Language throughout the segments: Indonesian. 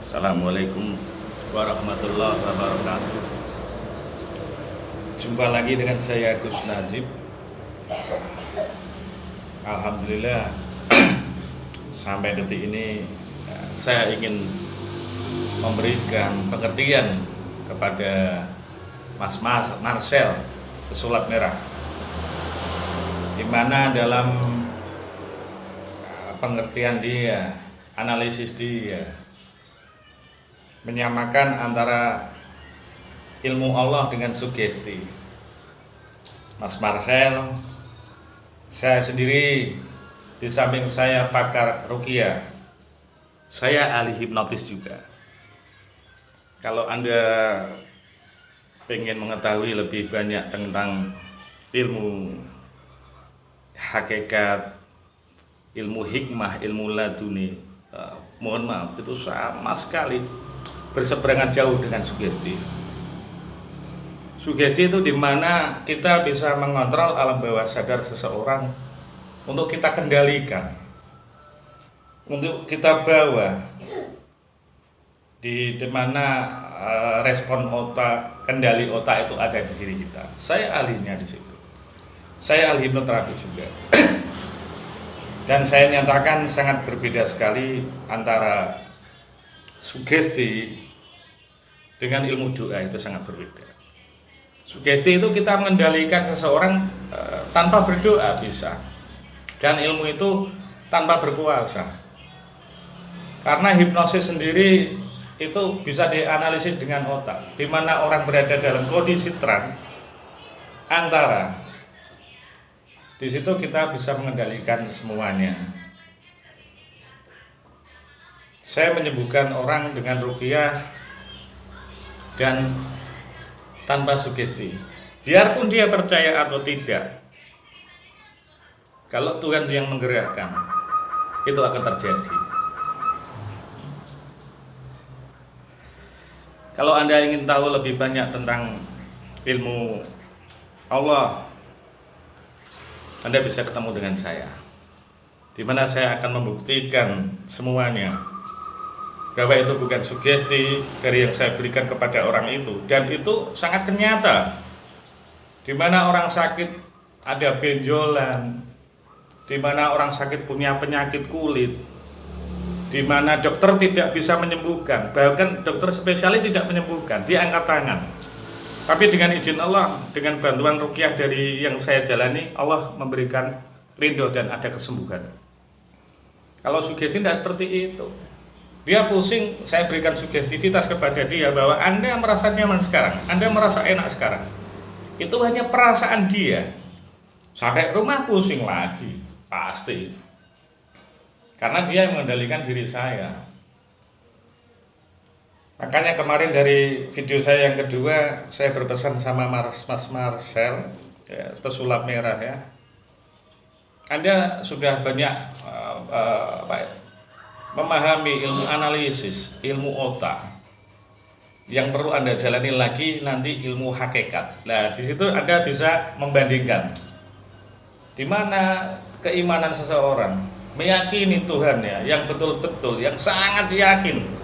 Assalamualaikum warahmatullahi wabarakatuh. Jumpa lagi dengan saya Gus Najib. Alhamdulillah sampai detik ini saya ingin memberikan pengertian kepada Mas Marcel pesulap merah, di mana dalam pengertian dia, analisis dia menyamakan antara ilmu Allah dengan sugesti. Mas Marcel, saya sendiri di samping saya pakar ruqyah, saya ahli hipnotis juga. Kalau Anda pengen mengetahui lebih banyak tentang ilmu hakikat, ilmu hikmah, ilmu laduni, mohon maaf, itu sama sekali berseberangan jauh dengan sugesti. Sugesti itu dimana kita bisa mengontrol alam bawah sadar seseorang untuk kita kendalikan, untuk kita bawa di mana respon otak, kendali otak itu ada di diri kita. Saya ahlinya di situ. Saya ahli hipnoterapi juga. Dan saya nyatakan sangat berbeda sekali antara sugesti dengan ilmu doa, itu sangat berbeda. Sugesti itu kita mengendalikan seseorang tanpa berdoa bisa, dan ilmu itu tanpa berpuasa. Karena hipnosis sendiri itu bisa dianalisis dengan otak, di mana orang berada dalam kondisi trans antara. Di situ kita bisa mengendalikan semuanya. Saya menyembuhkan orang dengan ruqyah dan tanpa sugesti. Biarpun dia percaya atau tidak, kalau Tuhan yang menggerakkan, itu akan terjadi. Kalau Anda ingin tahu lebih banyak tentang ilmu Allah, Anda bisa ketemu dengan saya, di mana saya akan membuktikan semuanya, bahwa itu bukan sugesti dari yang saya berikan kepada orang itu, dan itu sangat nyata. Di mana orang sakit ada benjolan, di mana orang sakit punya penyakit kulit, di mana dokter tidak bisa menyembuhkan, bahkan dokter spesialis tidak menyembuhkan, dia angkat tangan. Tapi dengan izin Allah, dengan bantuan ruqyah dari yang saya jalani, Allah memberikan ridho dan ada kesembuhan. Kalau sugesti tidak seperti itu. Dia pusing, saya berikan sugestivitas kepada dia bahwa Anda merasa nyaman sekarang, Anda merasa enak sekarang. Itu hanya perasaan dia. Sampai rumah pusing lagi, pasti. Karena dia mengendalikan diri saya. Makanya kemarin dari video saya yang kedua, saya berpesan sama Mas Marcel, ya, pesulap merah ya. Anda sudah banyak memahami ilmu analisis, ilmu otak. Yang perlu Anda jalani lagi nanti ilmu hakikat. Nah, di situ Anda bisa membandingkan di mana keimanan seseorang, meyakini Tuhan ya, yang betul-betul, yang sangat yakin.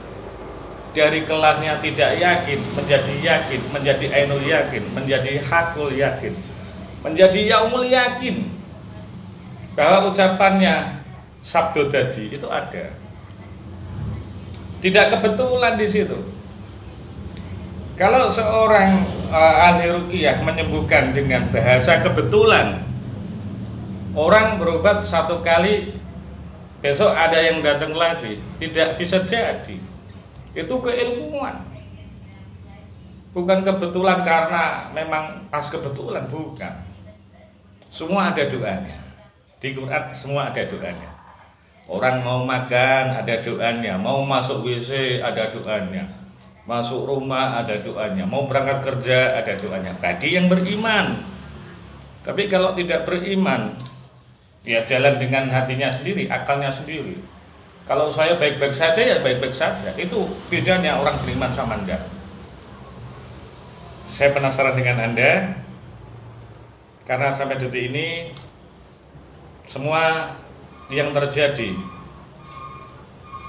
Dari kelasnya tidak yakin, menjadi ainul yakin, menjadi hakul yakin, menjadi yaumul yakin. Bahwa ucapannya sabdo dadi itu ada. Tidak kebetulan di situ. Kalau seorang ahli ruqyah menyembuhkan dengan bahasa kebetulan, orang berobat satu kali, besok ada yang datang lagi, tidak bisa jadi. Itu keilmuan. Bukan kebetulan karena memang pas kebetulan, bukan. Semua ada doanya. Di Quran semua ada doanya. Orang mau makan ada doanya, mau masuk WC ada doanya, masuk rumah ada doanya, mau berangkat kerja ada doanya. Bagi yang beriman. Tapi kalau tidak beriman, ya jalan dengan hatinya sendiri, akalnya sendiri. Kalau saya baik-baik saja ya baik-baik saja. Itu bedanya orang beriman sama Anda. Saya penasaran dengan Anda, karena sampai detik ini semua yang terjadi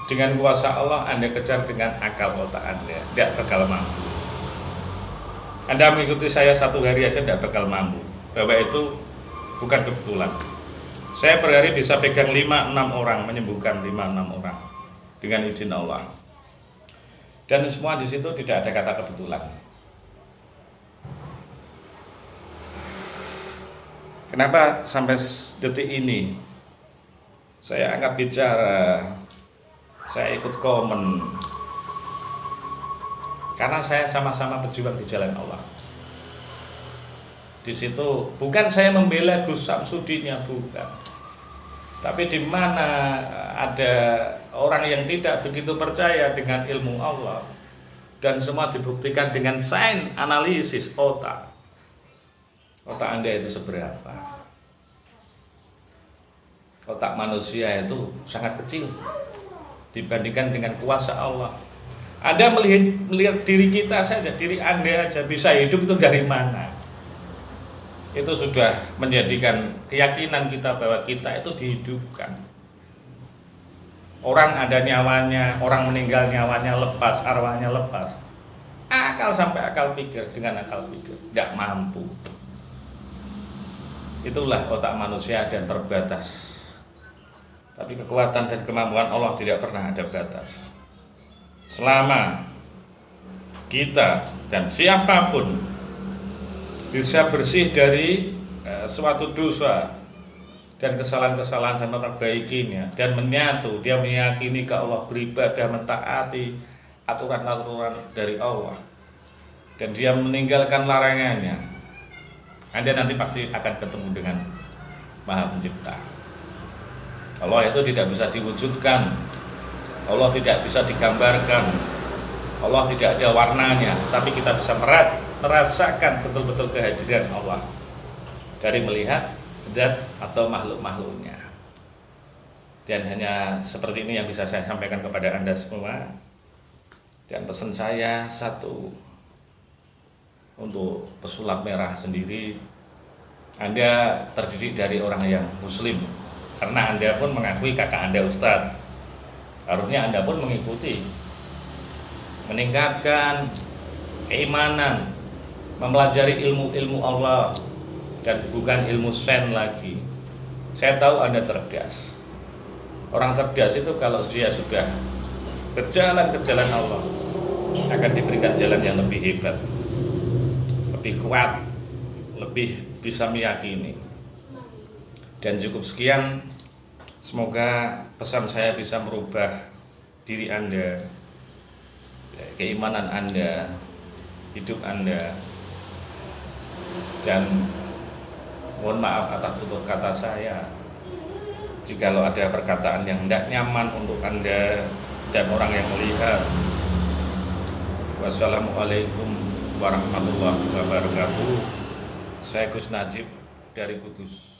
dengan kuasa Allah Anda kejar dengan akal otak Anda, tidak bakal mampu. Anda mengikuti saya 1 hari aja tidak bakal mampu, bahwa itu bukan kebetulan. Saya per hari bisa pegang 5-6 orang, menyembuhkan 5-6 orang dengan izin Allah. Dan semua di situ tidak ada kata kebetulan. Kenapa sampai detik ini saya angkat bicara, saya ikut komen? Karena saya sama-sama berjuang di jalan Allah. Di situ bukan saya membela Gus Samsudinnya, bukan. Tapi di mana ada orang yang tidak begitu percaya dengan ilmu Allah dan semua dibuktikan dengan sains analisis otak. Otak Anda itu seberapa? Otak manusia itu sangat kecil dibandingkan dengan kuasa Allah. Anda melihat diri kita saja, diri Anda aja bisa hidup itu dari mana? Itu sudah menjadikan keyakinan kita bahwa kita itu dihidupkan. Orang ada nyawanya, orang meninggal nyawanya lepas, arwahnya lepas. Akal sampai akal pikir, dengan akal pikir tidak mampu. Itulah otak manusia dan terbatas. Tapi kekuatan dan kemampuan Allah tidak pernah ada batas. Selama kita dan siapapun bisa bersih dari suatu dosa dan kesalahan-kesalahan dan memperbaikinya dan menyatu, dia meyakini ke Allah, beribadah, mentaati aturan-aturan dari Allah, dan dia meninggalkan larangannya, Anda nanti pasti akan ketemu dengan Maha Pencipta. Allah itu tidak bisa diwujudkan, Allah tidak bisa digambarkan, Allah tidak ada warnanya, tapi kita bisa merasakan betul-betul kehadiran Allah dari melihat zat atau makhluk-makhluknya. Dan hanya seperti ini yang bisa saya sampaikan kepada Anda semua. Dan pesan saya satu, untuk pesulap merah sendiri, Anda terdiri dari orang yang muslim, karena Anda pun mengakui kakak Anda Ustadz. Harusnya Anda pun mengikuti, meningkatkan keimanan, mempelajari ilmu-ilmu Allah dan bukan ilmu sen lagi. Saya tahu Anda cerdas. Orang cerdas itu kalau dia sudah berjalan ke jalan Allah akan diberikan jalan yang lebih hebat, lebih kuat, lebih bisa meyakini. Dan cukup sekian. Semoga pesan saya bisa merubah diri Anda, keimanan Anda, hidup Anda. Dan mohon maaf atas tutur kata saya jikalau ada perkataan yang tidak nyaman untuk Anda dan orang yang melihat. Wassalamualaikum warahmatullahi wabarakatuh. Saya Gus Najib dari Kudus.